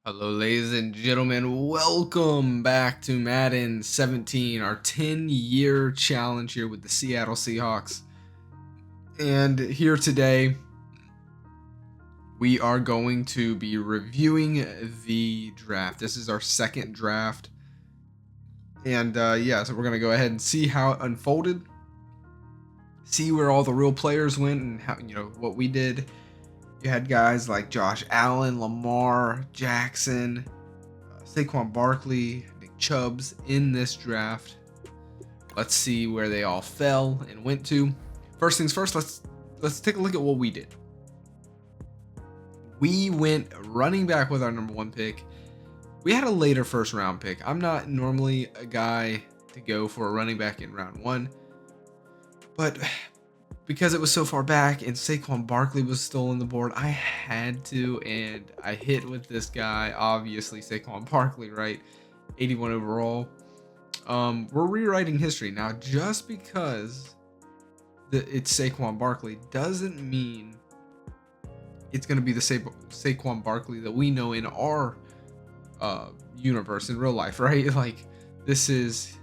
Hello, ladies and gentlemen. Welcome back to Madden 17, our 10-year challenge here with the Seattle Seahawks. And here today, we are going to be reviewing the draft. This is our second draft. And so we're going to go ahead and see how it unfolded, see where all the real players went and how, what we did. You had guys like Josh Allen, Lamar, Jackson, Saquon Barkley, Nick Chubbs in this draft. Let's see where they all fell and went to. First things first, let's take a look at what we did. We went running back with our number one pick. We had a later first round pick. I'm not normally a guy to go for a running back in round one, but because it was so far back and Saquon Barkley was still on the board, I had to, and I hit with this guy, obviously Saquon Barkley, right? 81 overall. We're rewriting history. Now, just because it's Saquon Barkley doesn't mean it's going to be the Saquon Barkley that we know in our universe, in real life, right? Like, his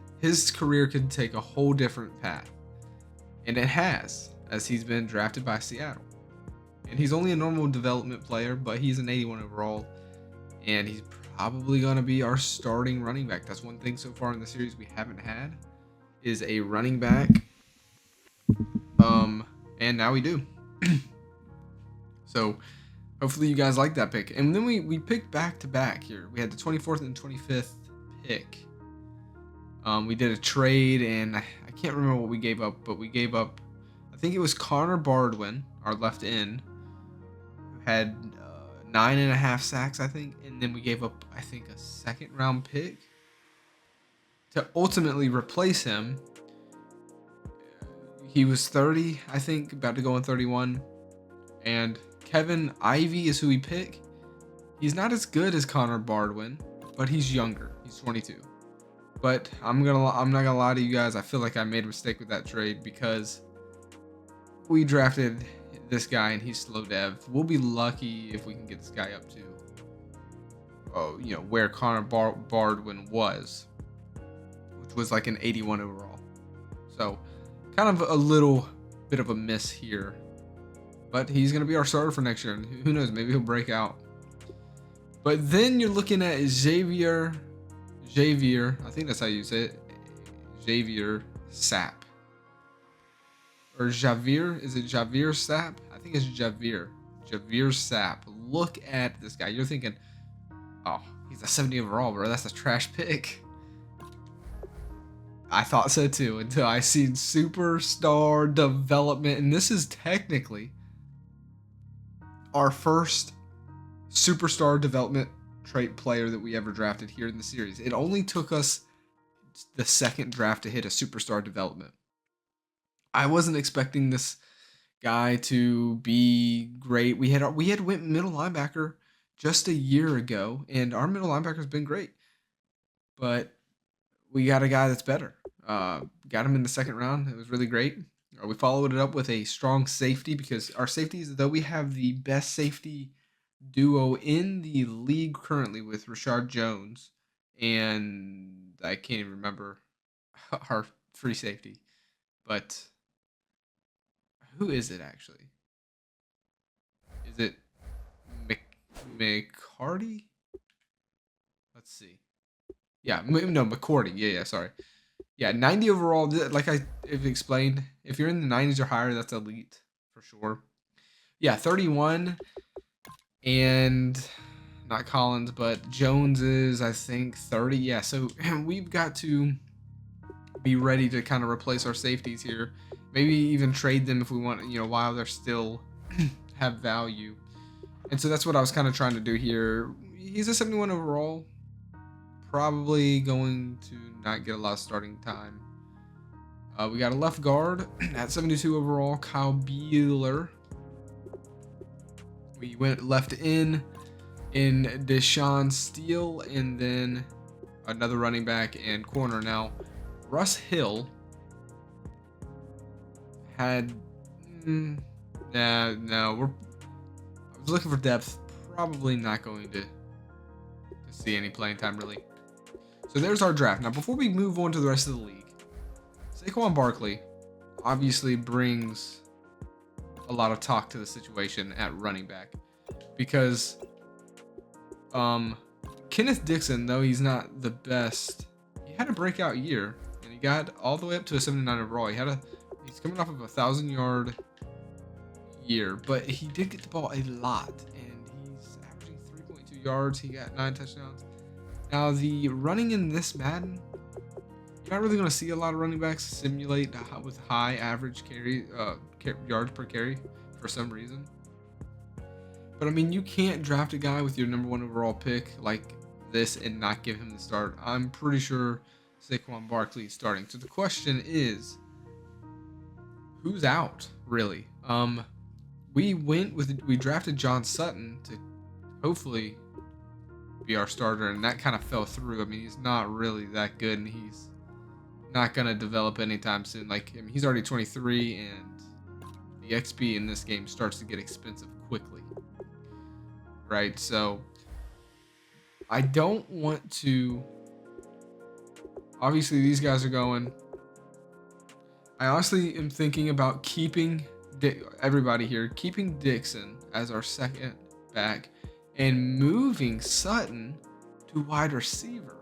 career could take a whole different path. And it has, as he's been drafted by Seattle. And he's only a normal development player, but he's an 81 overall. And he's probably going to be our starting running back. That's one thing so far in the series we haven't had, is a running back. And now we do. So hopefully you guys like that pick. And then we picked back to back here. We had the 24th and 25th pick. We did a trade, and I can't remember what we gave up, but we gave up, I think it was Connor Bardwin, our left end, who had 9.5 sacks, I think, and then we gave up, I think, a second round pick to ultimately replace him. He was 30, I think, about to go on 31, and Kevin Ivey is who we pick. He's not as good as Connor Bardwin, but he's younger. He's 22. But I'm not gonna lie to you guys. I feel like I made a mistake with that trade because we drafted this guy and he's slow dev. We'll be lucky if we can get this guy up to, where Connor Bardwin was, which was like an 81 overall. So, kind of a little bit of a miss here. But he's gonna be our starter for next year, and who knows? Maybe he'll break out. But then you're looking at Javier, I think that's how you say it. Javier Sapp. Or Javier? Is it Javier Sapp? I think it's Javier. Javier Sapp. Look at this guy. You're thinking, oh, he's a 70 overall, bro. That's a trash pick. I thought so too, until I seen superstar development. And this is technically our first superstar development trait player that we ever drafted here in the series. It only took us the second draft to hit a superstar development. I wasn't expecting this guy to be great. We had went middle linebacker just a year ago, and our middle linebacker's been great. But we got a guy that's better. Got him in the second round. It was really great. We followed it up with a strong safety, because our safeties, though we have the best safety duo in the league currently with Rashard Jones, and I can't even remember our free safety, but who is it actually? Is it McCarty? Let's see. Yeah, no, McCourty. Yeah, sorry. Yeah, 90 overall. Like I've explained, if you're in the 90s or higher, that's elite for sure. Yeah, 31. And not Collins, but Jones is, I think, 30. Yeah, so we've got to be ready to kind of replace our safeties here. Maybe even trade them if we want, while they're still have value. And so that's what I was kind of trying to do here. He's a 71 overall. Probably going to not get a lot of starting time. We got a left guard at 72 overall, Kyle Bueller. We went left in Deshaun Steele, and then another running back and corner. Now, Russ Hill had I was looking for depth. Probably not going to to see any playing time really. So there's our draft. Now, before we move on to the rest of the league, Saquon Barkley obviously brings a lot of talk to the situation at running back because Kenneth Dixon, though he's not the best, he had a breakout year and he got all the way up to a 79 overall. He's coming off of 1,000-yard year, but he did get the ball a lot and he's averaging 3.2 yards. He got 9 touchdowns. Now, the running in this Madden, you're not really going to see a lot of running backs simulate with high average yards per carry for some reason. But I mean, you can't draft a guy with your number 1 overall pick like this and not give him the start. I'm pretty sure Saquon Barkley is starting. So the question is, who's out, really? We drafted John Sutton to hopefully be our starter, and that kind of fell through. I mean, he's not really that good, and he's not gonna develop anytime soon. Like, I mean, he's already 23, and the XP in this game starts to get expensive quickly, right? So I don't want to. Obviously, these guys are going. I honestly am thinking about keeping everybody here, keeping Dixon as our second back, and moving Sutton to wide receiver.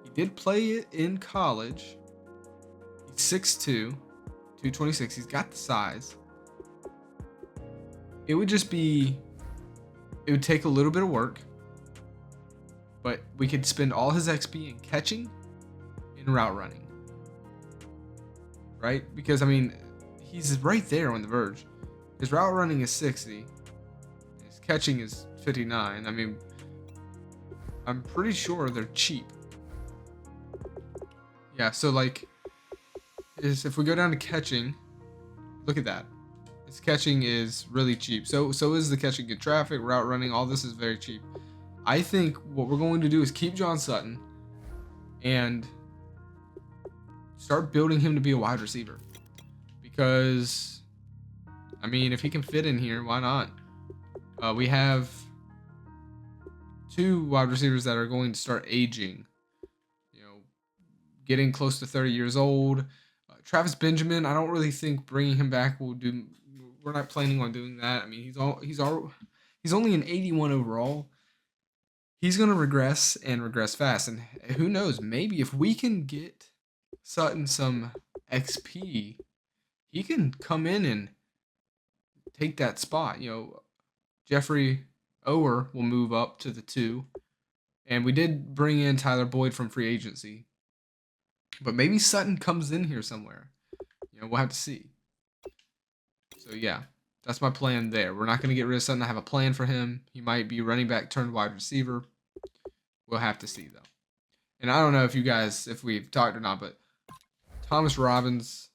He did play it in college. He's 6'2", 226. He's got the size. It would take a little bit of work, but we could spend all his XP in catching and route running. Right? Because, I mean, he's right there on the verge. His route running is 60. His catching is 59. I mean, I'm pretty sure they're cheap. Yeah, so like, if we go down to catching, look at that. His catching is really cheap. So is the catching in traffic, route running, all this is very cheap. I think what we're going to do is keep John Sutton and start building him to be a wide receiver. Because, I mean, if he can fit in here, why not? We have 2 wide receivers that are going to start aging, getting close to 30 years old. Travis Benjamin, I don't really think bringing him back will do. We're not planning on doing that. I mean, he's only an 81 overall. He's gonna regress and regress fast. And who knows? Maybe if we can get Sutton some XP, he can come in and take that spot. Jeffrey Ower will move up to the 2. And we did bring in Tyler Boyd from free agency. But maybe Sutton comes in here somewhere. We'll have to see. So, yeah, that's my plan there. We're not going to get rid of Sutton. I have a plan for him. He might be running back turned wide receiver. We'll have to see, though. And I don't know if we've talked or not, but Thomas Robbins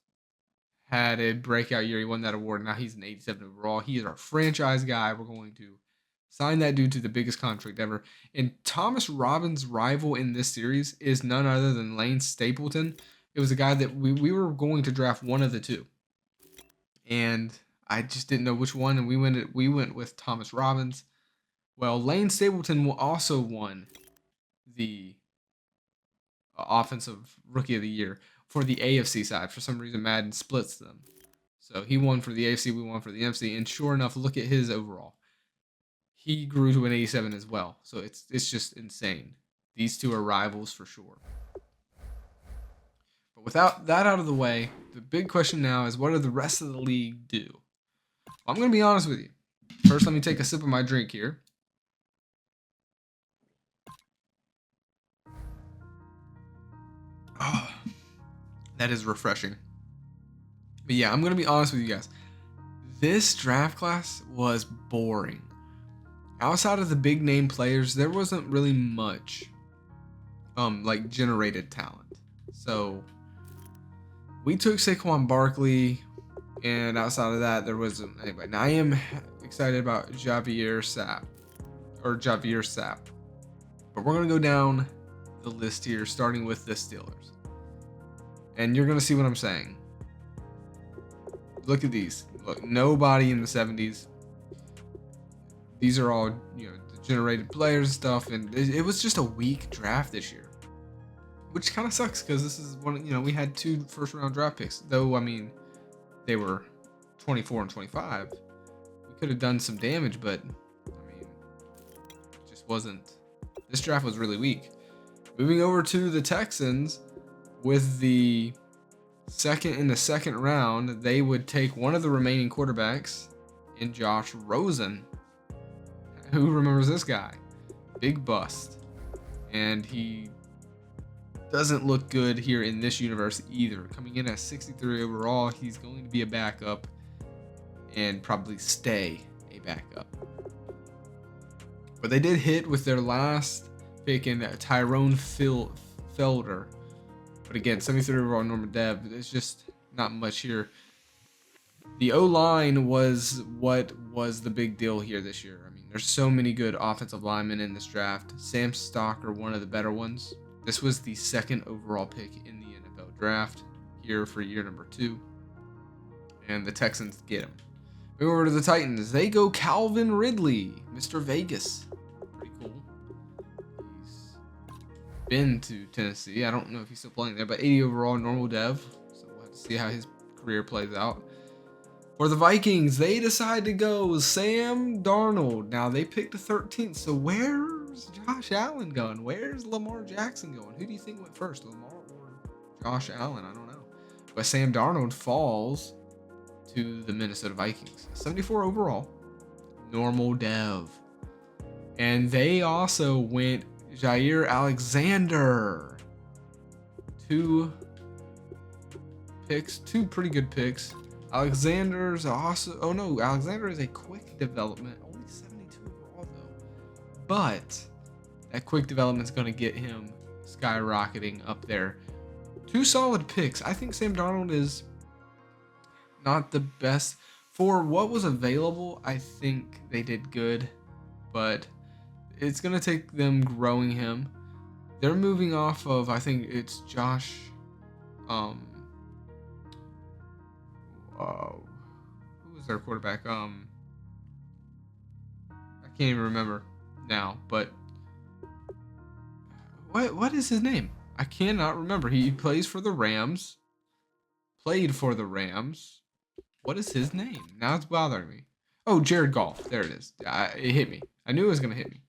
had a breakout year. He won that award. Now he's an 87 overall. He is our franchise guy. We're going to sign that dude to the biggest contract ever. And Thomas Robbins' rival in this series is none other than Lane Stapleton. It was a guy that we were going to draft one of the 2. And I just didn't know which one, and we went with Thomas Robbins. Well, Lane Stapleton also won the Offensive Rookie of the Year for the AFC side. For some reason, Madden splits them. So he won for the AFC, we won for the NFC, and sure enough, look at his overall. He grew to an 87 as well. So it's just insane. These 2 are rivals for sure. But without that out of the way, the big question now is, what do the rest of the league do? Well, I'm going to be honest with you. First, let me take a sip of my drink here. Oh, that is refreshing. But yeah, I'm going to be honest with you guys. This draft class was boring. Outside of the big name players, there wasn't really much like generated talent. So we took Saquon Barkley, and outside of that, there wasn't anybody. Now I am excited about Javier Sapp. But we're gonna go down the list here, starting with the Steelers. And you're gonna see what I'm saying. Look at these. Look, nobody in the 70s. These are all, the generated players and stuff, and it was just a weak draft this year, which kind of sucks because this is one. We had 2 first-round draft picks, though. I mean, they were 24 and 25. We could have done some damage, but I mean, it just wasn't. This draft was really weak. Moving over to the Texans, with the in the second round, they would take one of the remaining quarterbacks in Josh Rosen. Who remembers this guy? Big bust. And he doesn't look good here in this universe either. Coming in at 63 overall, he's going to be a backup and probably stay a backup. But they did hit with their last pick in Tyrone Felder. But again, 73 overall Norman Dev. It's just not much here. The O-line was what was the big deal here this year. I mean, there's so many good offensive linemen in this draft. Sam Stocker, one of the better ones. This was the 2nd overall pick in the NFL draft here for year number 2. And the Texans get him. Moving over to the Titans. They go Calvin Ridley, Mr. Vegas. Pretty cool. He's been to Tennessee. I don't know if he's still playing there, but 80 overall normal dev. So we'll have to see how his career plays out. For the Vikings, they decide to go Sam Darnold. Now, they picked the 13th, so where's Josh Allen going? Where's Lamar Jackson going? Who do you think went first, Lamar or Josh Allen? I don't know. But Sam Darnold falls to the Minnesota Vikings. 74 overall, normal dev. And they also went Jair Alexander. 2 picks, 2 pretty good picks. Alexander's also, Alexander is a quick development, only 72 overall though. But that quick development is going to get him skyrocketing up there. 2 solid picks. I think Sam Darnold is not the best for what was available. I think they did good, but it's going to take them growing him. They're moving off of, I think it's Josh, who was their quarterback? I can't even remember now, but what is his name? I cannot remember. He plays for the Rams. Played for the Rams. What is his name? Now it's bothering me. Oh, Jared Goff. There it is. It hit me. I knew it was gonna hit me.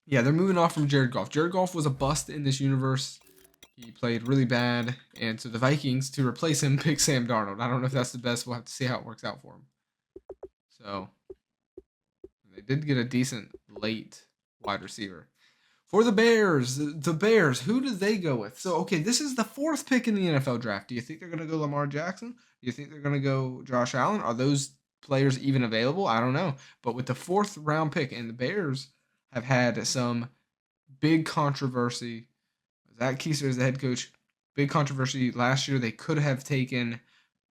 Yeah, they're moving off from Jared Goff. Jared Goff was a bust in this universe. He played really bad, and so the Vikings, to replace him, pick Sam Darnold. I don't know if that's the best. We'll have to see how it works out for him. So, they did get a decent late wide receiver. For the Bears, who did they go with? So, okay, this is the 4th pick in the NFL draft. Do you think they're going to go Lamar Jackson? Do you think they're going to go Josh Allen? Are those players even available? I don't know. But with the 4th round pick, and the Bears have had some big controversy. Zach Keister is the head coach. Big controversy last year. They could have taken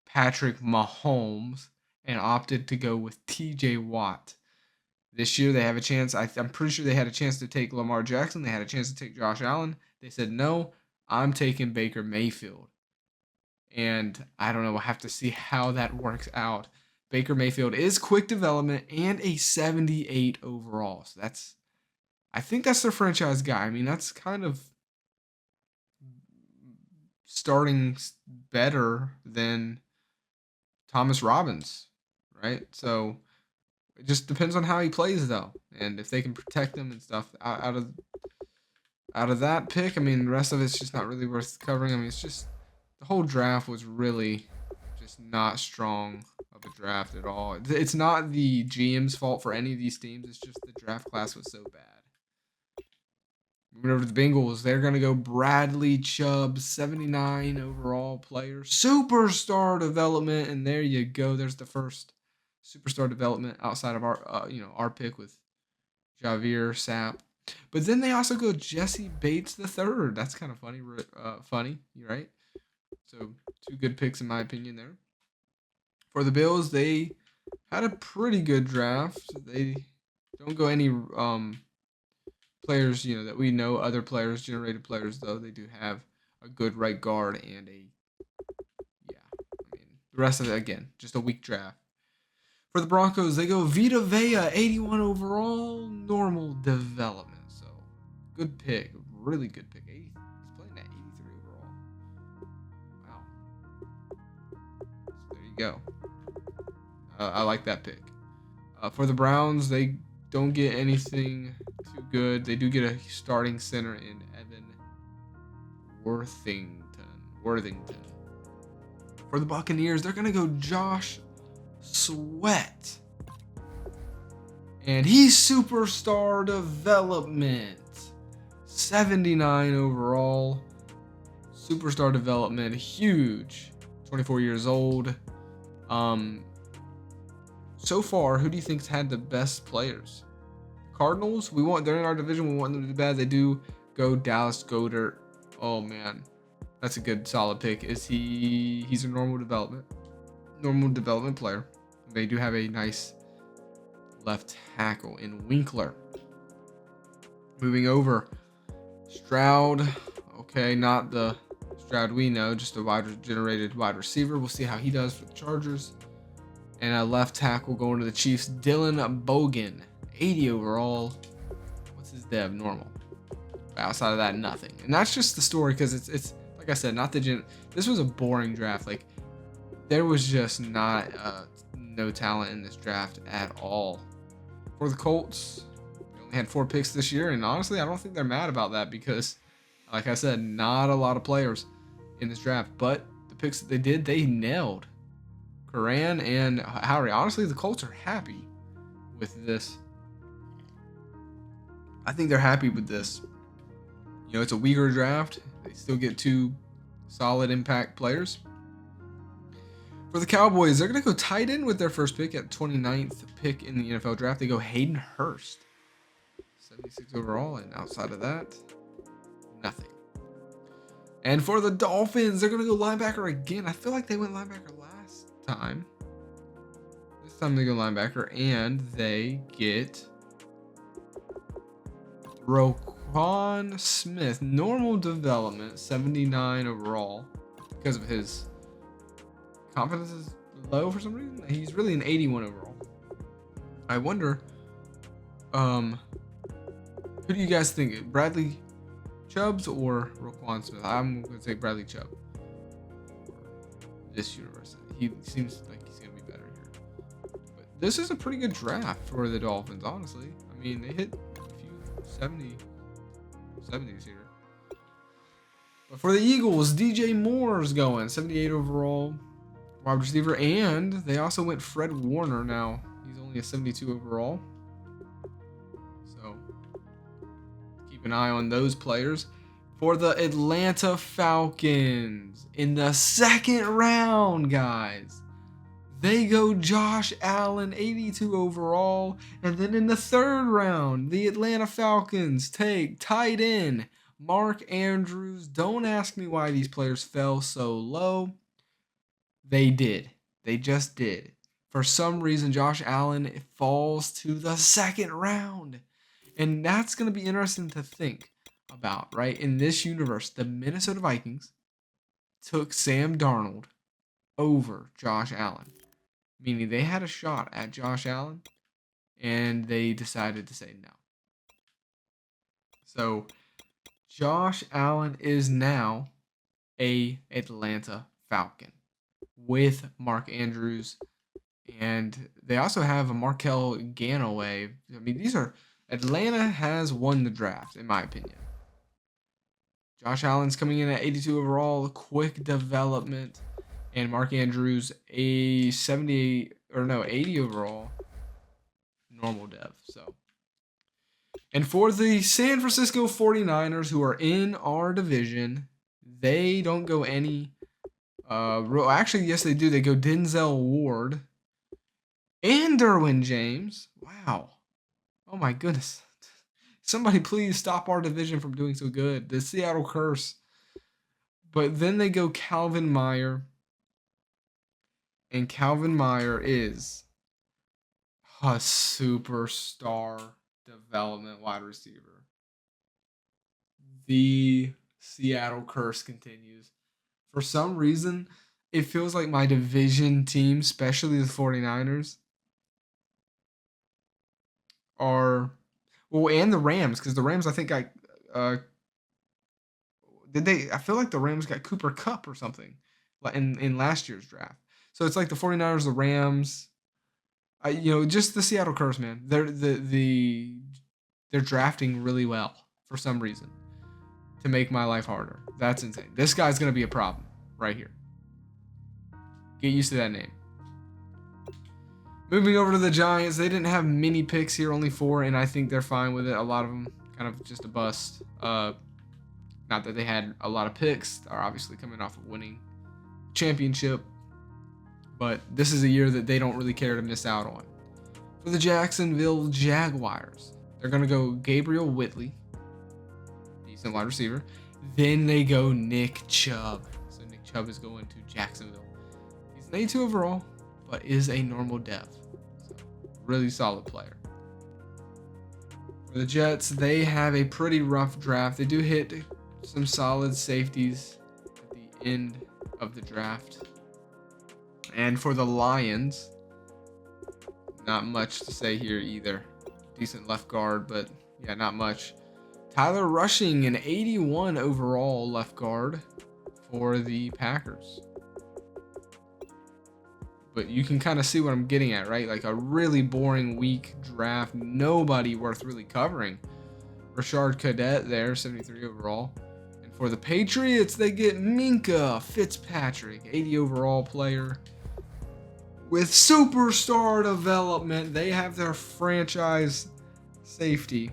Patrick Mahomes and opted to go with TJ Watt. This year they have a chance. I'm pretty sure they had a chance to take Lamar Jackson. They had a chance to take Josh Allen. They said, no, I'm taking Baker Mayfield. And I don't know. We'll have to see how that works out. Baker Mayfield is quick development and a 78 overall. So I think that's their franchise guy. I mean, that's kind of starting better than Thomas Robbins, right? So it just depends on how he plays, though, and if they can protect him and stuff out of that pick. I mean, the rest of it's just not really worth covering. I mean, it's just the whole draft was really just not strong of a draft at all. It's not the GM's fault for any of these teams. It's just the draft class was so bad. Moving over to the Bengals, they're going to go Bradley Chubb, 79 overall player. Superstar development, and there you go. There's the first superstar development outside of our pick with Javier Sapp. But then they also go Jesse Bates III. That's kind of funny, right? So 2 good picks in my opinion there. For the Bills, they had a pretty good draft. They don't go any players, that we know, other players, generated players, though. They do have a good right guard and the rest of it, again, just a weak draft. For the Broncos, they go Vita Vea, 81 overall, normal development. So, good pick. Really good pick. He's playing at 83 overall. Wow. So there you go. I like that pick. For the Browns, they don't get anything too good. They do get a starting center in Evan Worthington. For the Buccaneers, they're going to go Josh Sweat. And he's superstar development. 79 overall. Superstar development. Huge. 24 years old. So far, who do you think's had the best players? Cardinals, they're in our division. We want them to do bad. They do go Dallas Goedert. Oh man, that's a good solid pick. He's a normal development player. They do have a nice left tackle in Winkler. Moving over, Stroud. Okay, not the Stroud we know, just a generated wide receiver. We'll see how he does for the Chargers. And a left tackle going to the Chiefs, Dylan Bogan, 80 overall. What's his dev? Normal. Outside of that, nothing. And that's just the story, because it's like I said, not the this was a boring draft. Like, there was just not no talent in this draft at all. For the Colts, they only had 4 picks this year, and honestly, I don't think they're mad about that, because, like I said, not a lot of players in this draft. But the picks that they did, they nailed. Coran and Howry. Honestly, the Colts are happy with this. I think they're happy with this. You know, it's a weaker draft. They still get 2 solid impact players. For the Cowboys, they're going to go tight end with their first pick at 29th pick in the NFL draft. They go Hayden Hurst, 76 overall, and outside of that, nothing. And for the Dolphins, they're going to go linebacker again. I feel like they went linebacker last time. This time they go linebacker, and they get Roquan Smith, normal development, 79 overall, because of his confidence is low for some reason. He's really an 81 overall. I wonder, who do you guys think? Bradley Chubbs or Roquan Smith? I'm going to say Bradley Chubb. This university. He seems like he's going to be better here. But this is a pretty good draft for the Dolphins, honestly. I mean, they hit a few 70s here. But for the Eagles, DJ Moore's going 78 overall wide receiver, and they also went Fred Warner. Now he's only a 72 overall, so keep an eye on those players. For the Atlanta Falcons, in the 2nd round, guys, they go Josh Allen, 82 overall. And then in the 3rd round, the Atlanta Falcons take tight end Mark Andrews. Don't ask me why these players fell so low. They did. They just did. For some reason, Josh Allen falls to the 2nd round. And that's going to be interesting to think about, right? In this universe, the Minnesota Vikings took Sam Darnold over Josh Allen, meaning they had a shot at Josh Allen, and they decided to say no. So Josh Allen is now a Atlanta Falcon with Mark Andrews, and they also have a Markel Ganaway. I mean, Atlanta has won the draft, in my opinion. Josh Allen's coming in at 82 overall, quick development, and Mark Andrews a 80 overall, normal dev. So, and for the San Francisco 49ers, who are in our division, they don't go any. Actually, yes, they do. They go Denzel Ward and Derwin James. Wow. Oh my goodness. Somebody please stop our division from doing so good. The Seattle curse. But then they go Calvin Meyer. And Calvin Meyer is a superstar development wide receiver. The Seattle curse continues. For some reason, it feels like my division team, especially the 49ers, are and the Rams, because the Rams I think got did they? I feel like the Rams got Cooper Kupp or something in last year's draft. So it's like the 49ers, the Rams, just the Seattle Curse, man. They're drafting really well for some reason to make my life harder. That's insane. This guy's gonna be a problem right here. Get used to that name. Moving over to the Giants, they didn't have many picks here, only 4, and I think they're fine with it. A lot of them kind of just a bust. Not that they had a lot of picks. They're obviously coming off of winning championship, but this is a year that they don't really care to miss out on. For the Jacksonville Jaguars, they're going to go Gabriel Whitley, decent wide receiver. Then they go Nick Chubb. So Nick Chubb is going to Jacksonville. He's an 82 overall, but is a normal dev. So really solid player. For the Jets, they have a pretty rough draft. They do hit some solid safeties at the end of the draft. And for the Lions, not much to say here either. Decent left guard, but yeah, not much. Tyler Rushing, an 81 overall left guard for the Packers. But you can kind of see what I'm getting at, right? Like a really boring, weak draft. Nobody worth really covering. Rashard Cadet there, 73 overall. And for the Patriots, they get Minka Fitzpatrick, 80 overall player. With superstar development, they have their franchise safety.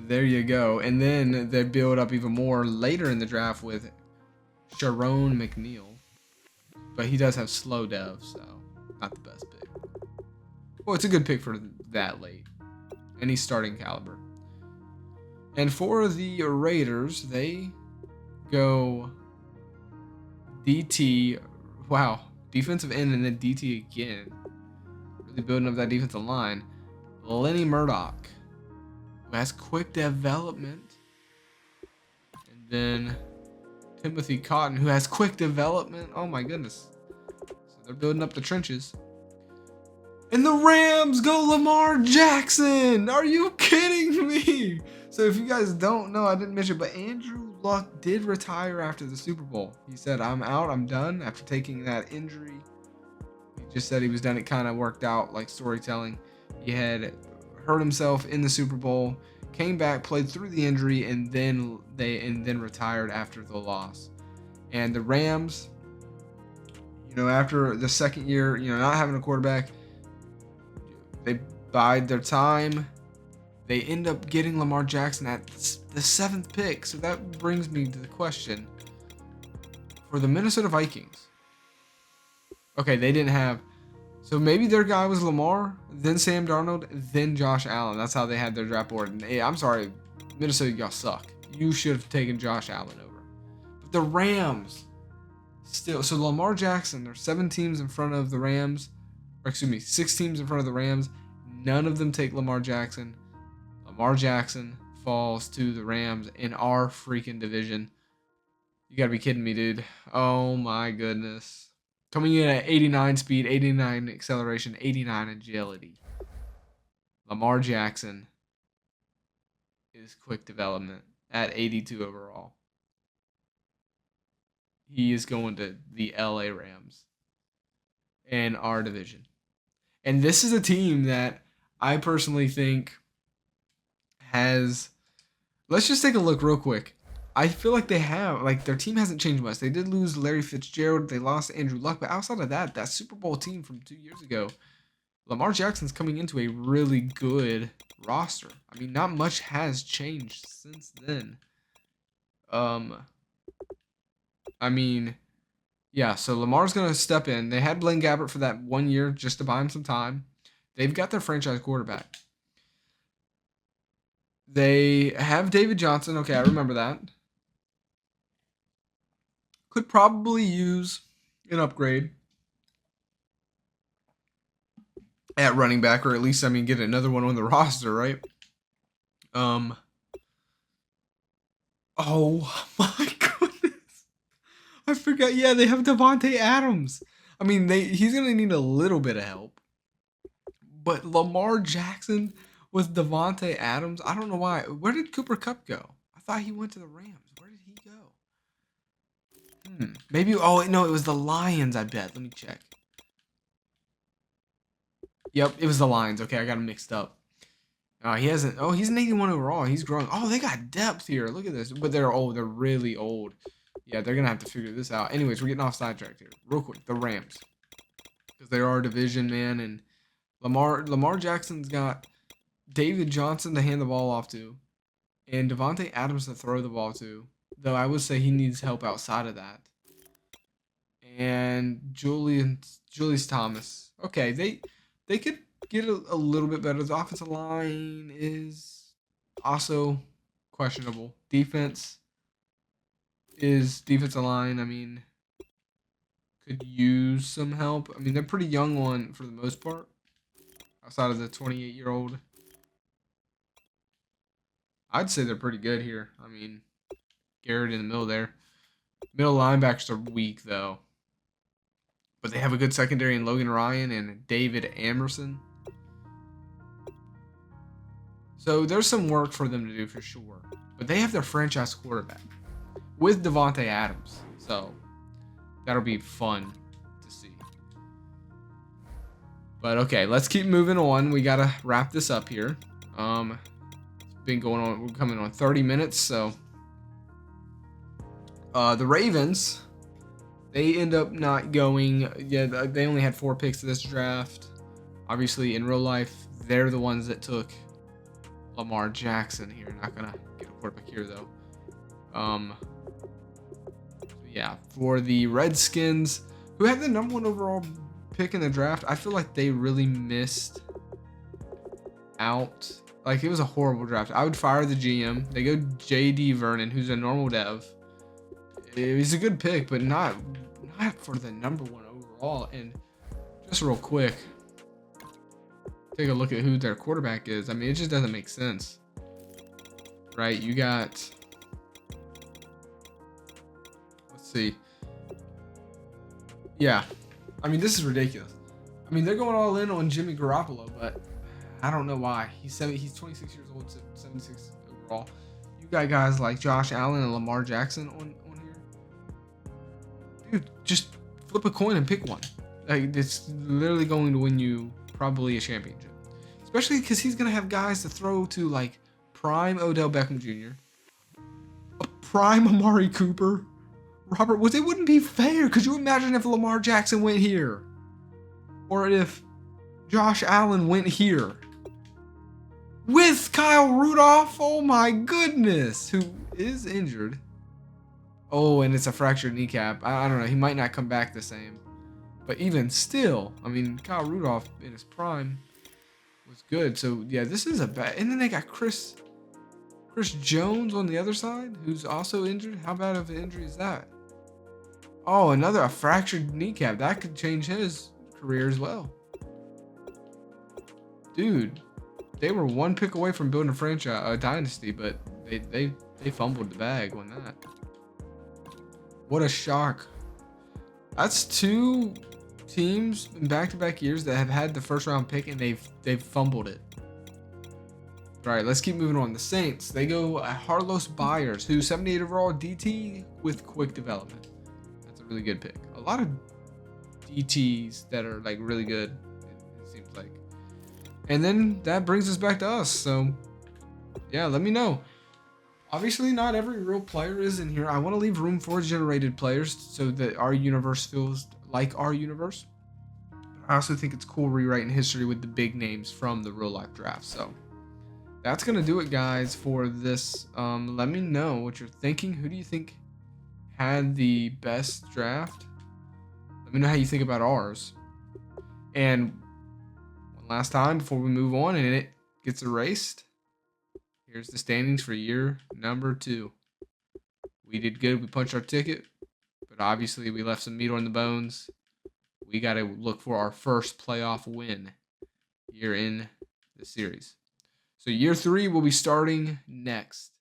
There you go. And then they build up even more later in the draft with Sharon McNeil. But he does have slow dev, so not the best pick. Well, it's a good pick for that late. And he's starting caliber. And for the Raiders, they go DT. Wow. Defensive end and then DT again. Really building up that defensive line. Lenny Murdoch, who has quick development. And then Timothy Cotton, who has quick development. Oh my goodness. So they're building up the trenches. And the Rams go Lamar Jackson. Are you kidding me? So if you guys don't know, I didn't mention, but Andrew Luck did retire after the Super Bowl. He said, I'm out, I'm done after taking that injury. He just said he was done. It kind of worked out like storytelling. He had hurt himself in the Super Bowl, came back, played through the injury, and then retired after the loss. And the Rams, after the second year, not having a quarterback, they bide their time. They end up getting Lamar Jackson at the 7th pick. So that brings me to the question for the Minnesota Vikings. Okay, they didn't have. So maybe their guy was Lamar, then Sam Darnold, then Josh Allen. That's how they had their draft board. And hey, I'm sorry, Minnesota, y'all suck. You should have taken Josh Allen over. But the Rams still. So Lamar Jackson, there's 7 teams in front of the Rams. Or excuse me, 6 teams in front of the Rams. None of them take Lamar Jackson. Lamar Jackson falls to the Rams in our freaking division. You gotta be kidding me, dude. Oh my goodness. Coming in at 89 speed, 89 acceleration, 89 agility. Lamar Jackson is quick development at 82 overall. He is going to the LA Rams in our division. And this is a team that I personally think has. Let's just take a look real quick. I feel like they have, their team hasn't changed much. They did lose Larry Fitzgerald. They lost Andrew Luck. But outside of that Super Bowl team from 2 years ago, Lamar Jackson's coming into a really good roster. I mean, not much has changed since then. Yeah, so Lamar's going to step in. They had Blaine Gabbert for that 1 year just to buy him some time. They've got their franchise quarterback. They have David Johnson. Okay, I remember that. Could probably use an upgrade at running back, or at least, get another one on the roster, right? Oh my goodness. I forgot. Yeah, they have Devontae Adams. He's going to need a little bit of help. But Lamar Jackson with Devontae Adams, I don't know why. Where did Cooper Kupp go? I thought he went to the Rams. Where did he go? Maybe. Oh no, it was the Lions. I bet. Let me check. Yep, it was the Lions. Okay, I got him mixed up. He hasn't. Oh, he's an 81 overall. He's growing. Oh, they got depth here. Look at this. But they're old. They're really old. Yeah, they're gonna have to figure this out. Anyways, we're getting off sidetracked here. Real quick, the Rams, because they are a division, man, and Lamar Jackson's got David Johnson to hand the ball off to, and Devontae Adams to throw the ball to. Though I would say he needs help outside of that. And Julius Thomas. Okay, they could get a little bit better. The offensive line is also questionable. Defensive line. I mean, could use some help. I mean, they're pretty young on for the most part, outside of the 28-year-old. I'd say they're pretty good here. I mean, Garrett in the middle there. Middle linebackers are weak though, but they have a good secondary in Logan Ryan and David Amerson. So there's some work for them to do for sure. But they have their franchise quarterback with Devontae Adams. So that'll be fun to see. But okay, let's keep moving on. We gotta wrap this up here. It's been going on. We're coming on 30 minutes. So the Ravens, they end up not going. Yeah, they only had 4 picks to this draft. Obviously, in real life, they're the ones that took Lamar Jackson here. Not gonna get a quarterback here though. Yeah, for the Redskins, who had the #1 overall pick in the draft, I feel like they really missed out. Like, it was a horrible draft. I would fire the GM. They go J.D. Vernon, who's a normal dev. He's a good pick, but not for the #1 overall. And just real quick, take a look at who their quarterback is. I mean, it just doesn't make sense, right? You got, let's see. Yeah, I mean, this is ridiculous. I mean, they're going all in on Jimmy Garoppolo, but I don't know why. He's 26 years old, 76 overall. You got guys like Josh Allen and Lamar Jackson on here. Dude, just flip a coin and pick one. Like, it's literally going to win you probably a championship. Especially because he's going to have guys to throw to, like prime Odell Beckham Jr., a prime Amari Cooper. Robert Woods. It wouldn't be fair. Could you imagine if Lamar Jackson went here? Or if Josh Allen went here? With Kyle Rudolph? Oh my goodness. Who is injured. Oh, and it's a fractured kneecap. I don't know. He might not come back the same. But even still, I mean, Kyle Rudolph in his prime was good. So, yeah, this is a bad... And then they got Chris Jones on the other side, who's also injured. How bad of an injury is that? Oh, a fractured kneecap. That could change his career as well. Dude, they were 1 pick away from building a dynasty, but they fumbled the bag on that. What a shock. That's 2 teams in back-to-back years that have had the first-round pick, and they've fumbled it. All right, let's keep moving on. The Saints, they go Carlos Byers, who's 78 overall DT with quick development. That's a really good pick. A lot of DTs that are like really good, it seems like. And then that brings us back to us. So yeah, let me know. Obviously, not every real player is in here. I want to leave room for generated players so that our universe feels like our universe. I also think it's cool rewriting history with the big names from the real life draft. So that's going to do it, guys, for this. Let me know what you're thinking. Who do you think had the best draft? Let me know how you think about ours. And one last time before we move on and it gets erased, here's the standings for year number 2. We did good. We punched our ticket, but obviously we left some meat on the bones. We got to look for our first playoff win here in the series. So year 3 will be starting next.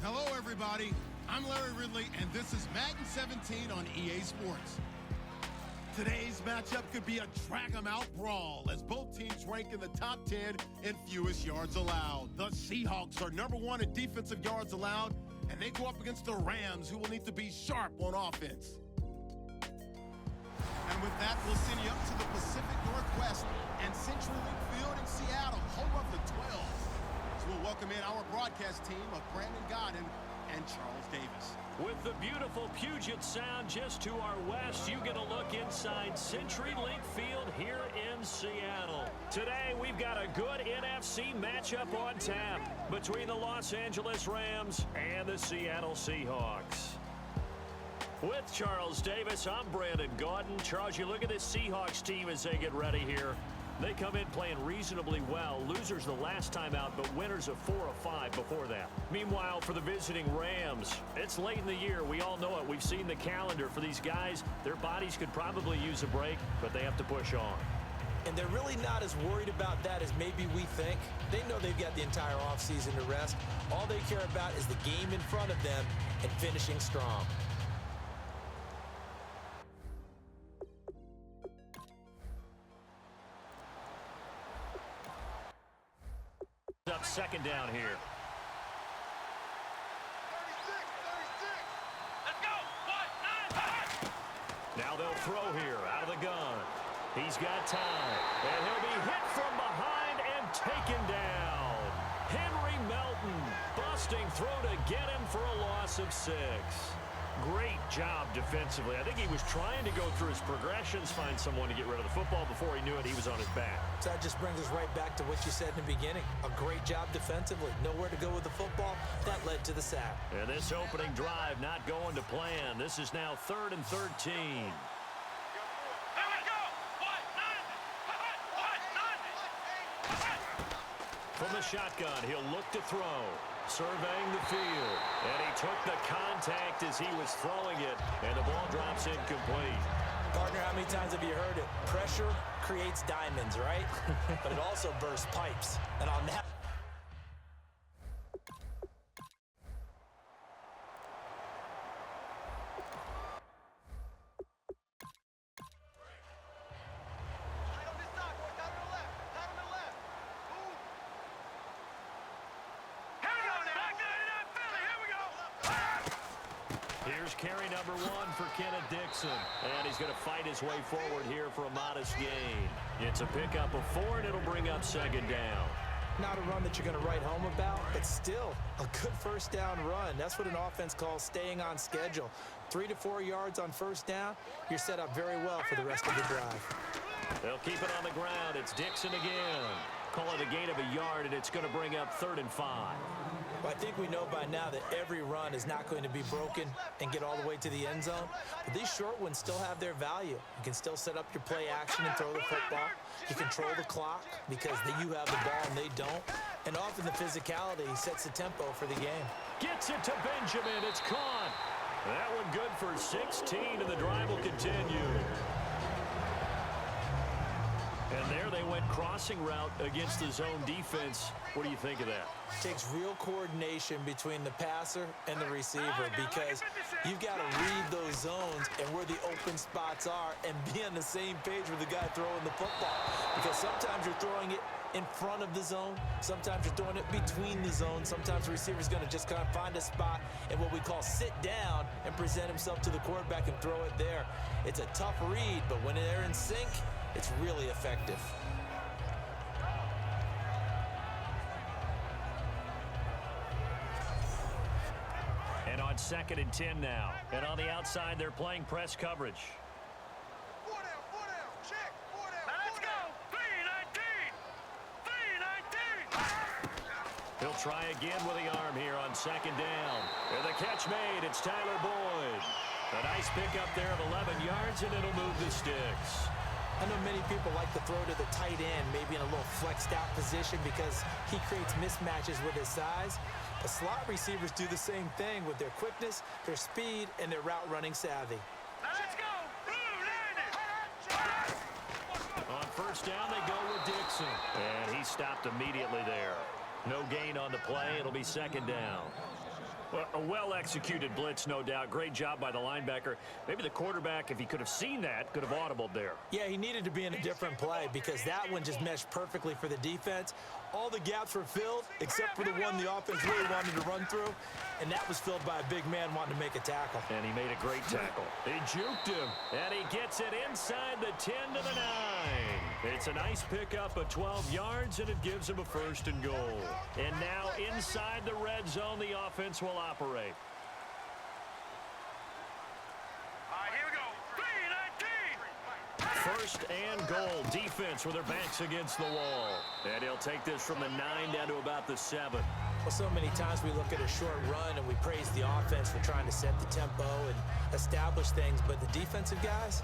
Hello, everybody. I'm Larry Ridley, and this is Madden 17 on EA Sports. Today's matchup could be a drag-em-out brawl as both teams rank in the top 10 in fewest yards allowed. The Seahawks are #1 in defensive yards allowed, and they go up against the Rams, who will need to be sharp on offense. And with that, we'll send you up to the Pacific Northwest and Central Link Field in Seattle, home of the 12. So we'll welcome in our broadcast team of Brandon Godden and Charles Davis. With the beautiful Puget Sound just to our west, you get a look inside CenturyLink Field here in Seattle. Today, we've got a good NFC matchup on tap between the Los Angeles Rams and the Seattle Seahawks. With Charles Davis, I'm Brandon Gaudin. Charles, you look at this Seahawks team as they get ready here. They come in playing reasonably well. Losers the last time out, but winners of 4 of 5 before that. Meanwhile, for the visiting Rams, it's late in the year. We all know it. We've seen the calendar for these guys. Their bodies could probably use a break, but they have to push on. And they're really not as worried about that as maybe we think. They know they've got the entire offseason to rest. All they care about is the game in front of them and finishing strong. Up second down here. 36. Let's go. 1, 9, 5. Now they'll throw here out of the gun. He's got time, and he'll be hit from behind and taken down. Henry Melton busting through to get him for a loss of 6. Great job defensively. I think he was trying to go through his progressions, find someone to get rid of the football. Before he knew it, he was on his back. So that just brings us right back to what you said in the beginning. A great job defensively. Nowhere to go with the football. That led to the sack. And this opening drive not going to plan. This is now 3rd and 13. Here we go. 1, 9. From the shotgun, he'll look to throw. Surveying the field, and he took the contact as he was throwing it, and the ball drops incomplete. Partner, how many times have you heard it? Pressure creates diamonds, right? But it also bursts pipes. And on that... Here's carry number 1 for Kenneth Dixon. And he's going to fight his way forward here for a modest gain. It's a pickup of 4, and it'll bring up 2nd down. Not a run that you're going to write home about, but still a good first down run. That's what an offense calls staying on schedule. 3 to 4 yards on first down, you're set up very well for the rest of the drive. They'll keep it on the ground. It's Dixon again. Call it a gain of a yard, and it's going to bring up 3rd and 5. Well, I think we know by now that every run is not going to be broken and get all the way to the end zone. But these short ones still have their value. You can still set up your play action and throw the football. You control the clock because you have the ball and they don't. And often the physicality sets the tempo for the game. Gets it to Benjamin. It's caught. That one good for 16, and the drive will continue. And there they went crossing route against the zone defense. What do you think of that? It takes real coordination between the passer and the receiver because you've got to read those zones and where the open spots are and be on the same page with the guy throwing the football. Because sometimes you're throwing it in front of the zone. Sometimes you're throwing it between the zones. Sometimes the receiver's going to just kind of find a spot and what we call sit down and present himself to the quarterback and throw it there. It's a tough read, but when they're in sync, it's really effective. And on 2nd and 10 now. And on the outside, they're playing press coverage. 4 down, check, 4 down. Now let's go. 3-19. He'll try again with the arm here on 2nd down. And the catch made. It's Tyler Boyd. A nice pickup there of 11 yards, and it'll move the sticks. I know many people like to throw to the tight end, maybe in a little flexed out position because he creates mismatches with his size. But slot receivers do the same thing with their quickness, their speed, and their route running savvy. Now let's go. On 1st down, they go with Dixon. And he stopped immediately there. No gain on the play. It'll be 2nd down. Well, a well-executed blitz, no doubt. Great job by the linebacker. Maybe the quarterback, if he could have seen that, could have audibled there. Yeah, he needed to be in a different play because that one just meshed perfectly for the defense. All the gaps were filled except for the one the offense really wanted to run through, and that was filled by a big man wanting to make a tackle. And he made a great tackle. He juked him, and he gets it inside the 10 to the 9. It's a nice pickup of 12 yards, and it gives him a 1st and goal. And now inside the red zone, the offense will operate. All right, here we go. 3-19. First and goal. Defense with their backs against the wall. And he'll take this from the 9 down to about the 7. Well, so many times we look at a short run and we praise the offense for trying to set the tempo and establish things, but the defensive guys,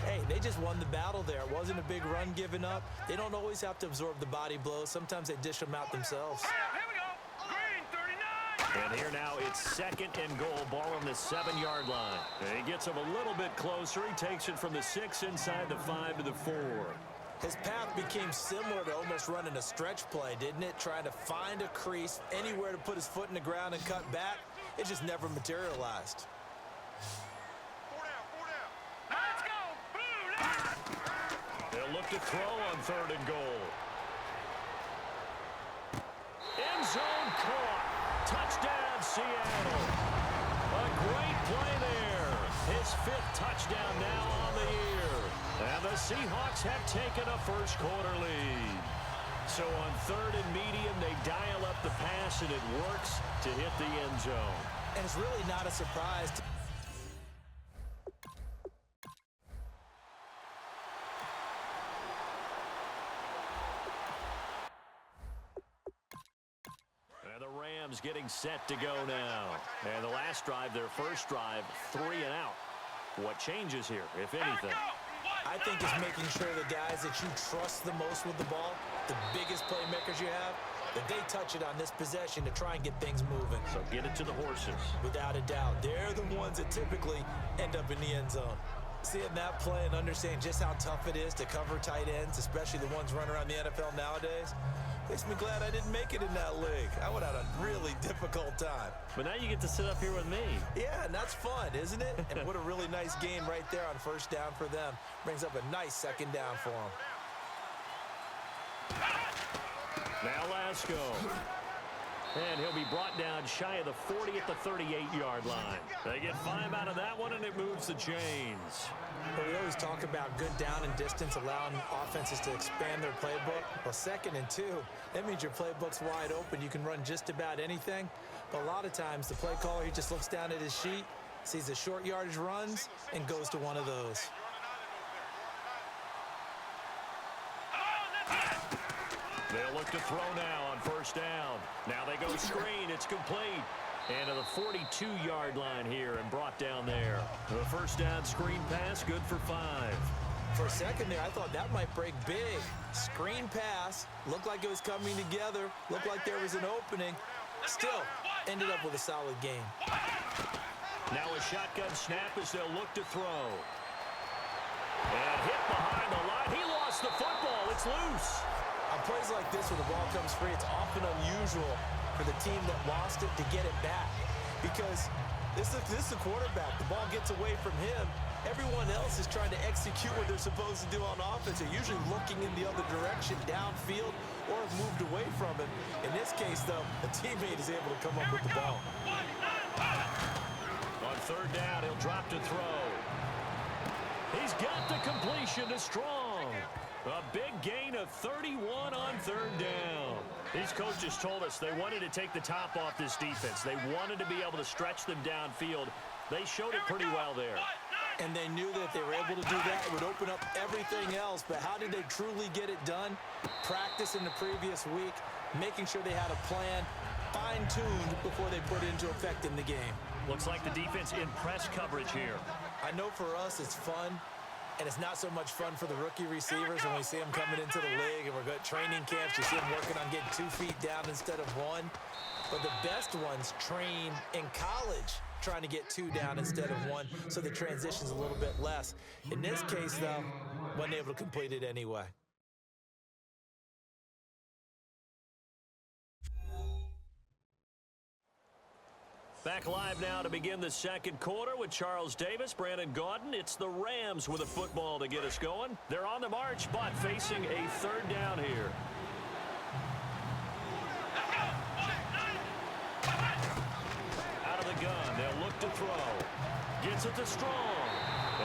hey, they just won the battle there. It wasn't a big run given up. They don't always have to absorb the body blows. Sometimes they dish them out themselves. Here we go. Green, 39. And here now it's 2nd and goal. Ball on the 7-yard line. And he gets him a little bit closer. He takes it from the 6 inside the 5 to the 4. His path became similar to almost running a stretch play, didn't it? Trying to find a crease, anywhere to put his foot in the ground and cut back. It just never materialized. 4 down. Now let's go. Blue. They'll look to throw on 3rd and goal. End zone caught. Touchdown, Seattle. A great play there. His 5th touchdown now on the year. And the Seahawks have taken a first-quarter lead. So on 3rd and medium, they dial up the pass, and it works to hit the end zone. And it's really not a surprise. And the Rams getting set to go now. And the last drive, their first drive, 3 and out. What changes here, if anything? I think it's making sure the guys that you trust the most with the ball, the biggest playmakers you have, that they touch it on this possession to try and get things moving. So get it to the horses. Without a doubt, they're the ones that typically end up in the end zone. Seeing that play and understanding just how tough it is to cover tight ends, especially the ones running around the NFL nowadays, makes me glad I didn't make it in that league. I would have had a really difficult time. But now you get to sit up here with me. Yeah, and that's fun, isn't it? And what a really nice gain right there on 1st down for them. Brings up a nice 2nd down for them. Now Lasco. And he'll be brought down shy of the 40 at the 38-yard line. They get 5 out of that one, and it moves the chains. Well, we always talk about good down and distance, allowing offenses to expand their playbook. Well, 2nd and 2, that means your playbook's wide open. You can run just about anything. But a lot of times, the play caller, he just looks down at his sheet, sees the short yardage runs, and goes to one of those. They'll look to throw now on 1st down. Now they go screen. It's complete. And to the 42-yard line here and brought down there. The 1st down screen pass, good for 5. For a second there, I thought that might break big. Screen pass, looked like it was coming together, looked like there was an opening. Still, ended up with a solid game. Now a shotgun snap as they'll look to throw. And hit behind the line. He lost the football. It's loose. On plays like this where the ball comes free, it's often unusual for the team that lost it to get it back. Because this is the quarterback. The ball gets away from him. Everyone else is trying to execute what they're supposed to do on offense. They're usually looking in the other direction, downfield, or have moved away from him. In this case, though, a teammate is able to come up with the ball. On 3rd down, he'll drop to throw. He's got the completion to Strong. A big gain of 31 on 3rd down. These coaches told us they wanted to take the top off this defense. They wanted to be able to stretch them downfield. They showed it pretty well there. And they knew that if they were able to do that, it would open up everything else. But how did they truly get it done? Practice in the previous week, making sure they had a plan, fine-tuned before they put it into effect in the game. Looks like the defense in press coverage here. I know for us it's fun, and it's not so much fun for the rookie receivers when we see them coming into the league and we're good training camps. You see them working on getting 2 feet down instead of 1. But the best ones train in college trying to get 2 down instead of 1, so the transition's a little bit less. In this case, though, wasn't able to complete it anyway. Back live now to begin the second quarter with Charles Davis, Brandon Gaudin. It's the Rams with a football to get us going. They're on the march, but facing a third down here. Out of the gun, they'll look to throw. Gets it to Strong.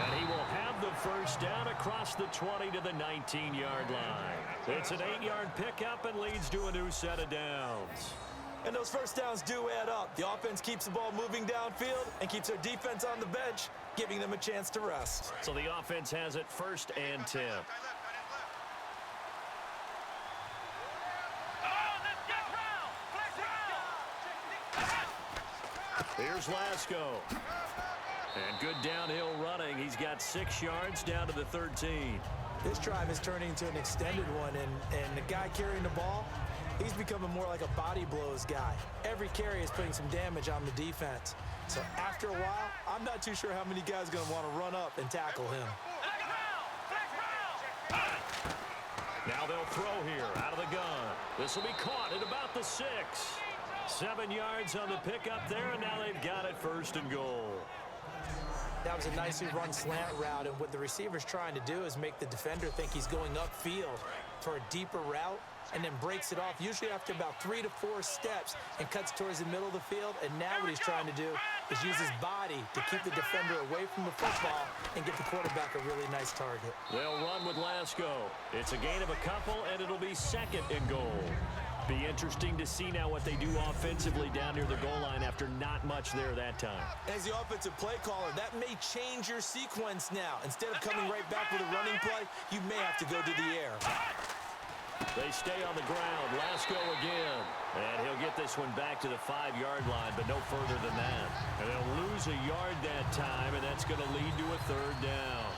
And he will have the first down across the 20 to the 19-yard line. It's an 8-yard pickup and leads to a new set of downs. And those first downs do add up. The offense keeps the ball moving downfield and keeps their defense on the bench, giving them a chance to rest. So the offense has it 1st and 10. Here's Lasco. And good downhill running. He's got 6 yards down to the 13. This drive is turning into an extended one, and the guy carrying the ball, he's becoming more like a body blows guy. Every carry is putting some damage on the defense. So after a while, I'm not too sure how many guys are going to want to run up and tackle him. Now they'll throw here out of the gun. This will be caught at about the 6. 7 yards on the pickup there, and now they've got it 1st and goal. That was a nicely run slant route, and what the receiver's trying to do is make the defender think he's going upfield for a deeper route, and then breaks it off, usually after about 3 to 4 steps, and cuts towards the middle of the field. And now what he's trying to do is use his body to keep the defender away from the football and give the quarterback a really nice target. They'll run with Lasco. It's a gain of a couple, and it'll be 2nd and goal. Be interesting to see now what they do offensively down near the goal line after not much there that time. As the offensive play caller, that may change your sequence now. Instead of coming right back with a running play, you may have to go to the air. They stay on the ground. Lasco again. And he'll get this one back to the 5-yard line, but no further than that. And they'll lose a yard that time, and that's going to lead to a 3rd down.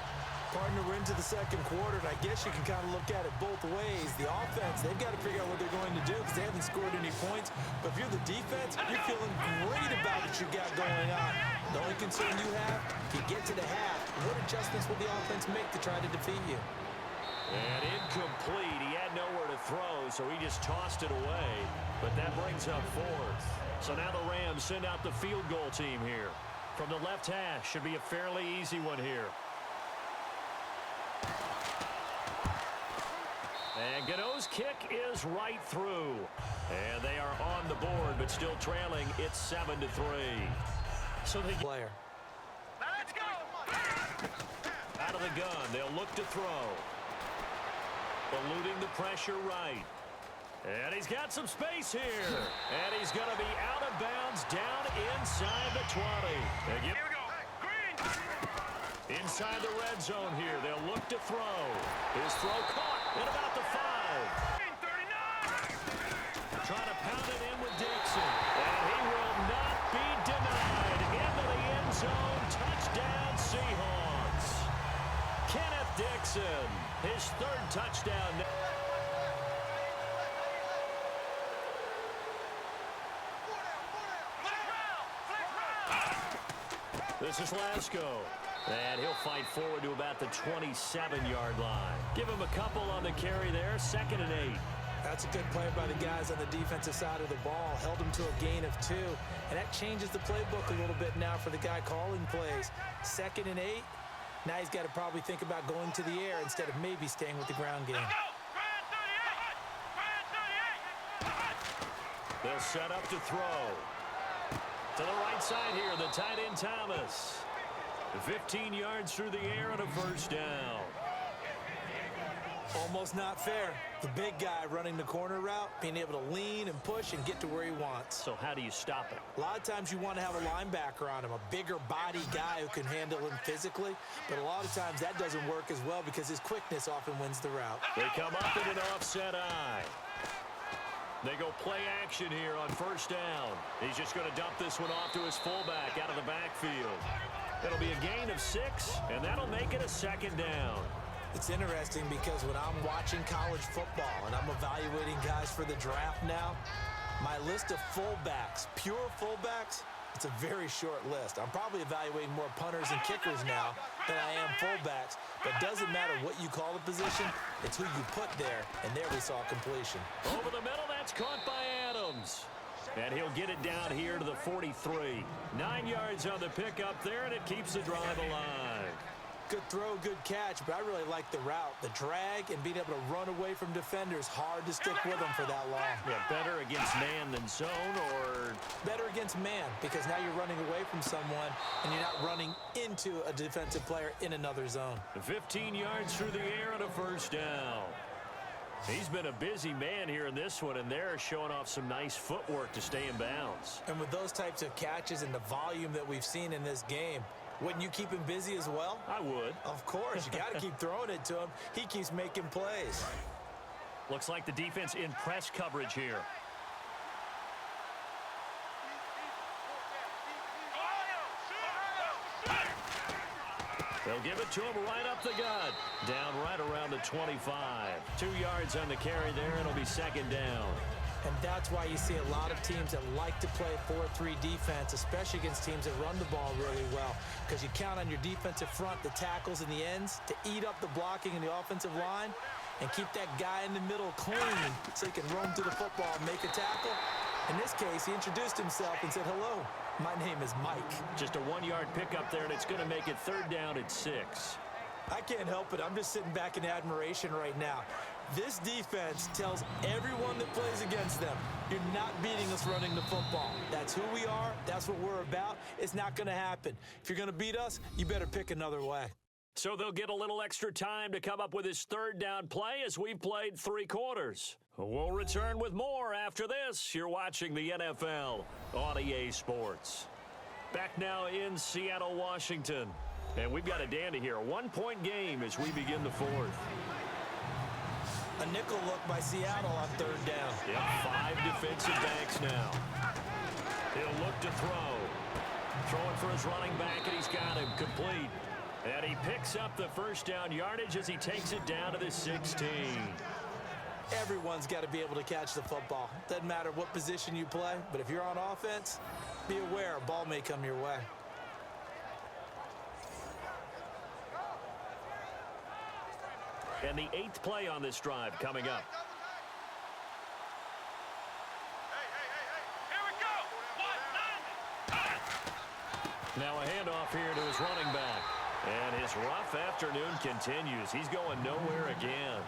Partner, we're into the second quarter, and I guess you can kind of look at it both ways. The offense, they've got to figure out what they're going to do because they haven't scored any points. But if you're the defense, you're feeling great about what you got going on. The only concern you have, if you get to the half, what adjustments will the offense make to try to defeat you? And incomplete. He had nowhere to throw, so he just tossed it away. But that brings up 4th. So now the Rams send out the field goal team here. From the left hash, should be a fairly easy one here. And Gano's kick is right through. And they are on the board, but still trailing. It's 7-3. So they Player. Let's go. out of the gun. They'll look to throw. Eluding the pressure right. And he's got some space here. And he's going to be out of bounds down inside the 20. Here we go. Green. Inside the red zone here. They'll look to throw. His throw caught at about the 5. Green, 39. Trying to pound it in with Dixon. And he will not be denied. Into the end zone. Touchdown Seahawks. Kenneth Dixon. His 3rd touchdown. This is Lasco. And he'll fight forward to about the 27-yard line. Give him a couple on the carry there. 2nd and 8. That's a good play by the guys on the defensive side of the ball. Held him to a gain of 2. And that changes the playbook a little bit now for the guy calling plays. 2nd and 8. Now he's got to probably think about going to the air instead of maybe staying with the ground game. They'll set up to throw. To the right side here, the tight end Thomas. 15 yards through the air and a 1st down. Almost not fair. The big guy running the corner route, being able to lean and push and get to where he wants. So how do you stop it? A lot of times you want to have a linebacker on him, a bigger body guy who can handle him physically. But a lot of times that doesn't work as well because his quickness often wins the route. They come up in an offset eye. They go play action here on 1st down. He's just going to dump this one off to his fullback out of the backfield. It'll be a gain of 6, and that'll make it a 2nd down. It's interesting because when I'm watching college football and I'm evaluating guys for the draft now, my list of fullbacks, pure fullbacks, it's a very short list. I'm probably evaluating more punters and kickers now than I am fullbacks. But it doesn't matter what you call the position, it's who you put there. And there we saw completion. Over the middle, that's caught by Adams. And he'll get it down here to the 43. 9 yards on the pickup there, and it keeps the drive alive. Good throw, good catch, but I really like the route. The drag and being able to run away from defenders, hard to stick with them for that long. Yeah, better against man than zone, or? Better against man, because now you're running away from someone and you're not running into a defensive player in another zone. 15 yards through the air and a first down. He's been a busy man here in this one, and they're showing off some nice footwork to stay in bounds. And with those types of catches and the volume that we've seen in this game, wouldn't you keep him busy as well? I would. Of course. You got to keep throwing it to him. He keeps making plays. Looks like the defense in press coverage here. They'll give it to him right up the gut. Down right around the 25. 2 yards on the carry there, and it'll be second down. And that's why you see a lot of teams that like to play 4-3 defense, especially against teams that run the ball really well, because you count on your defensive front, the tackles and the ends, to eat up the blocking in the offensive line and keep that guy in the middle clean so he can roam through the football and make a tackle. In this case, he introduced himself and said, "Hello, my name is Mike." Just a 1 yard pickup there, and it's going to make it third down at 6. I can't help it. I'm just sitting back in admiration right now. This defense tells everyone that plays against them, you're not beating us running the football. That's who we are. That's what we're about. It's not going to happen. If you're going to beat us, you better pick another way. So they'll get a little extra time to come up with his third down play as we've played 3 quarters. We'll return with more after this. You're watching the NFL on EA Sports. Back now in Seattle, Washington. And we've got a dandy here. A 1-point game as we begin the fourth. A nickel look by Seattle on third down. Yep, 5 defensive backs now. He'll look to throw. Throwing for his running back, and he's got him complete. And he picks up the first down yardage as he takes it down to the 16. Everyone's got to be able to catch the football. Doesn't matter what position you play, but if you're on offense, be aware a ball may come your way. And the 8th play on this drive coming up. Here we go. Now a handoff here to his running back. And his rough afternoon continues. He's going nowhere again.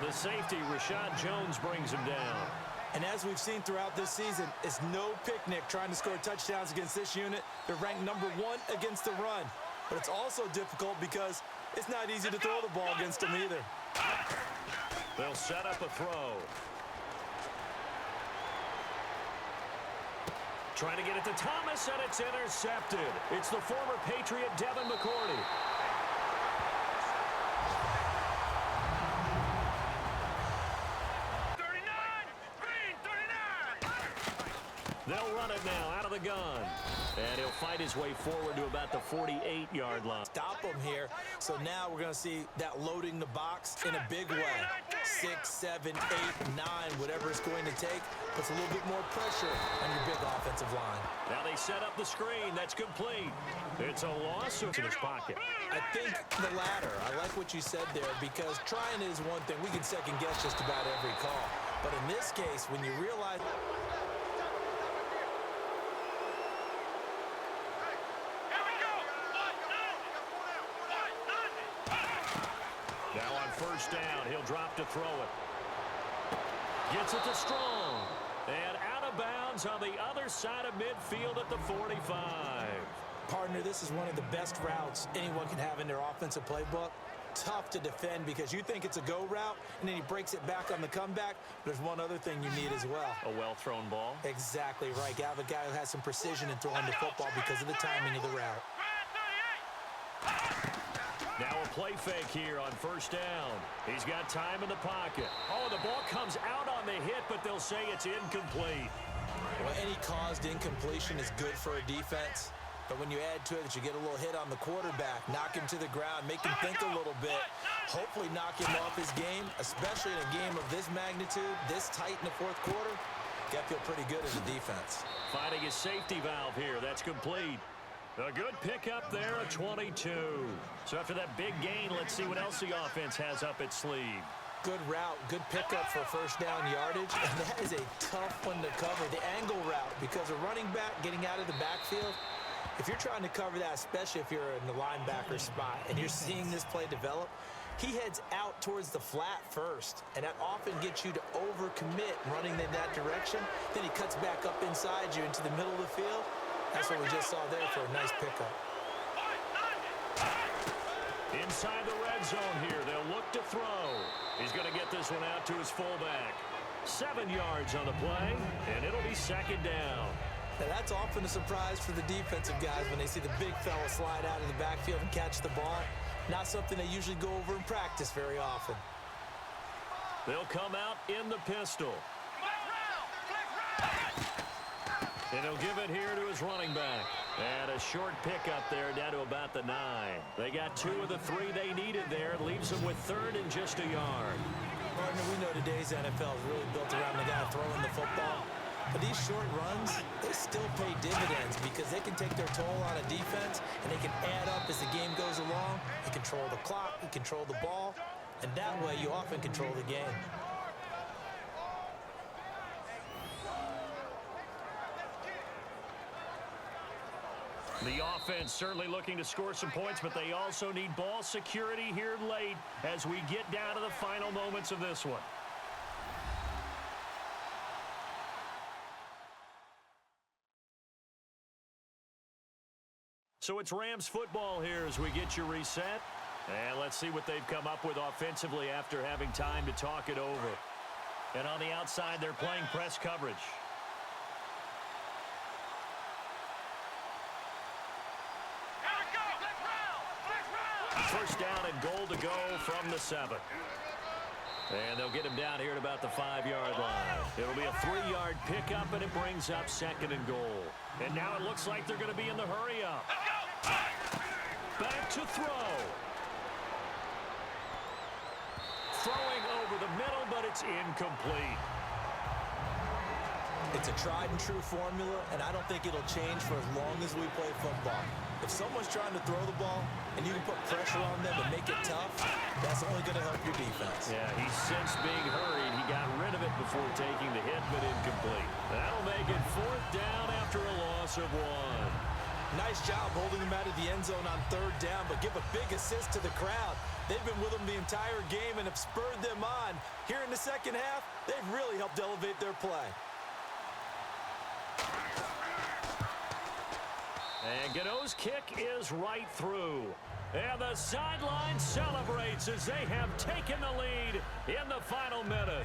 The safety, Rashad Jones, brings him down. And as we've seen throughout this season, it's no picnic trying to score touchdowns against this unit. They're ranked number 1 against the run. But it's also difficult because it's not easy to throw the ball against them either. They'll set up a throw. Trying to get it to Thomas, and it's intercepted. It's the former Patriot Devin McCourty. They'll run it now out of the gun. And he'll fight his way forward to about the 48-yard line. Stop him here. So now we're going to see that loading the box in a big way. 6, 7, 8, 9, whatever it's going to take, puts a little bit more pressure on your big offensive line. Now they set up the screen. That's complete. It's a loss in his pocket. I think the latter. I like what you said there, because trying is one thing. We can second guess just about every call. But in this case, when you realize... Now on first down, he'll drop to throw it. Gets it to Strong. And out of bounds on the other side of midfield at the 45. Partner, this is one of the best routes anyone can have in their offensive playbook. Tough to defend because you think it's a go route, and then he breaks it back on the comeback. There's one other thing you need as well. A well-thrown ball. Exactly right. You have a guy who has some precision in throwing the football because of the timing of the route. Now a play fake here on first down. He's got time in the pocket. Oh, the ball comes out on the hit, but they'll say it's incomplete. Well, any caused incompletion is good for a defense. But when you add to it that you get a little hit on the quarterback, knock him to the ground, make him think a little bit, hopefully knock him off his game, especially in a game of this magnitude, this tight in the fourth quarter, you got to feel pretty good as a defense. Finding his safety valve here. That's complete. A good pickup there at 22. So after that big gain, let's see what else the offense has up its sleeve. Good route, good pickup for first down yardage, and that is a tough one to cover, the angle route, because a running back getting out of the backfield, if you're trying to cover that, especially if you're in the linebacker spot and you're seeing this play develop, he heads out towards the flat first, and that often gets you to overcommit running in that direction. Then he cuts back up inside you into the middle of the field. That's what we just saw there for a nice pickup. Inside the red zone here, they'll look to throw. He's going to get this one out to his fullback. 7 yards on the play, and it'll be second down. Now that's often a surprise for the defensive guys when they see the big fella slide out of the backfield and catch the ball. Not something they usually go over in practice very often. They'll come out in the pistol. And he'll give it here to his running back. And a short pickup there down to about the 9. They got 2 of the 3 they needed there. Leaves them with 3rd and just a yard. Partner, we know today's NFL is really built around the guy throwing the football. But these short runs, they still pay dividends because they can take their toll on a defense and they can add up as the game goes along. You control the clock, you control the ball, and that way you often control the game. The offense certainly looking to score some points, but they also need ball security here late as we get down to the final moments of this one. So it's Rams football here as we get you reset. And let's see what they've come up with offensively after having time to talk it over. And on the outside, they're playing press coverage. First down and goal to go from the 7. And they'll get him down here at about the 5-yard line. It'll be a 3-yard pickup, and it brings up 2nd and goal. And now it looks like they're going to be in the hurry-up. Back to throw. Throwing over the middle, but it's incomplete. It's a tried-and-true formula, and I don't think it'll change for as long as we play football. If someone's trying to throw the ball and you can put pressure on them and make it tough, that's only going to help your defense. Yeah, he sensed being hurried. He got rid of it before taking the hit, but incomplete. That'll make it 4th down after a loss of 1. Nice job holding them out of the end zone on 3rd down, but give a big assist to the crowd. They've been with them the entire game and have spurred them on. Here in the second half, they've really helped elevate their play. And Gano's kick is right through. And the sideline celebrates as they have taken the lead in the final minute.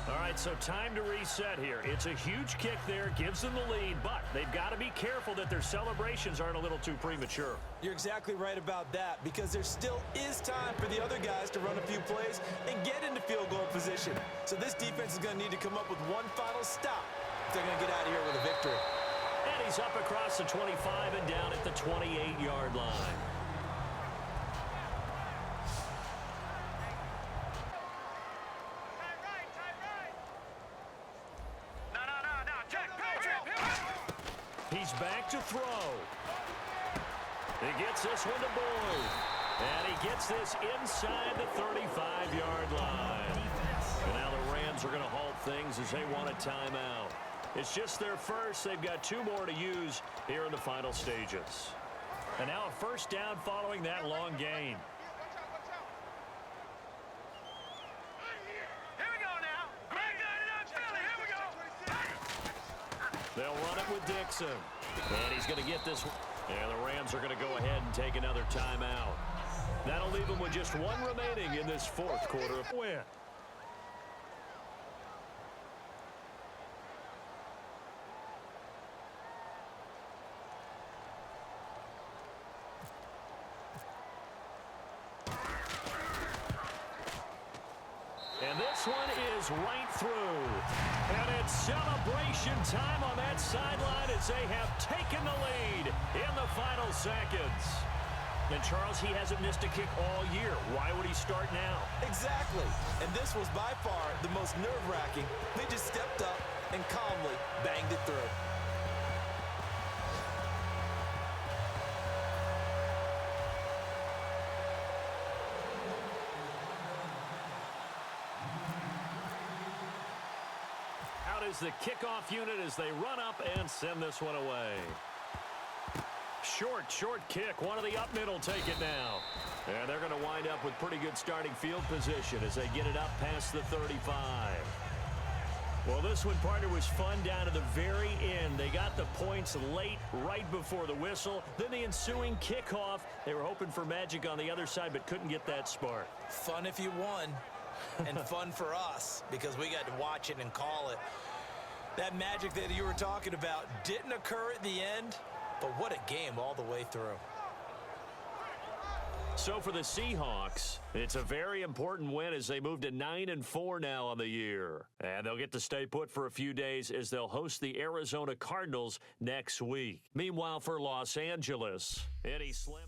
All right, so time to reset here. It's a huge kick there, gives them the lead, but they've got to be careful that their celebrations aren't a little too premature. You're exactly right about that, because there still is time for the other guys to run a few plays and get into field goal position. So this defense is going to need to come up with one final stop if they're going to get out of here with a victory. And he's up across the 25 and down at the 28-yard line. He's back to throw. He gets this one to Boyd. And he gets this inside the 35-yard line. And now the Rams are going to halt things as they want a timeout. It's just their first. They've got 2 more to use here in the final stages. And now a 1st down following that long gain. They'll run it with Dixon. And he's going to get this one. And the Rams are going to go ahead and take another timeout. That'll leave them with just 1 remaining in this 4th quarter of win. And this one is right through. And it's celebration time on that sideline as they have taken the lead in the final seconds. And Charles, he hasn't missed a kick all year. Why would he start now? Exactly. And this was by far the most nerve-wracking. They just stepped up and calmly banged it through. is the kickoff unit as they run up and send this one away. Short kick. One of the up middle take it now. And they're going to wind up with pretty good starting field position as they get it up past the 35. Well, this one, partner, was fun down to the very end. They got the points late, right before the whistle. Then the ensuing kickoff. They were hoping for magic on the other side, but couldn't get that spark. Fun if you won, and fun for us because we got to watch it and call it. That magic that you were talking about didn't occur at the end, but what a game all the way through. So for the Seahawks, it's a very important win as they move to 9-4 now on the year. And they'll get to stay put for a few days as they'll host the Arizona Cardinals next week. Meanwhile, for Los Angeles, Eddie Slim.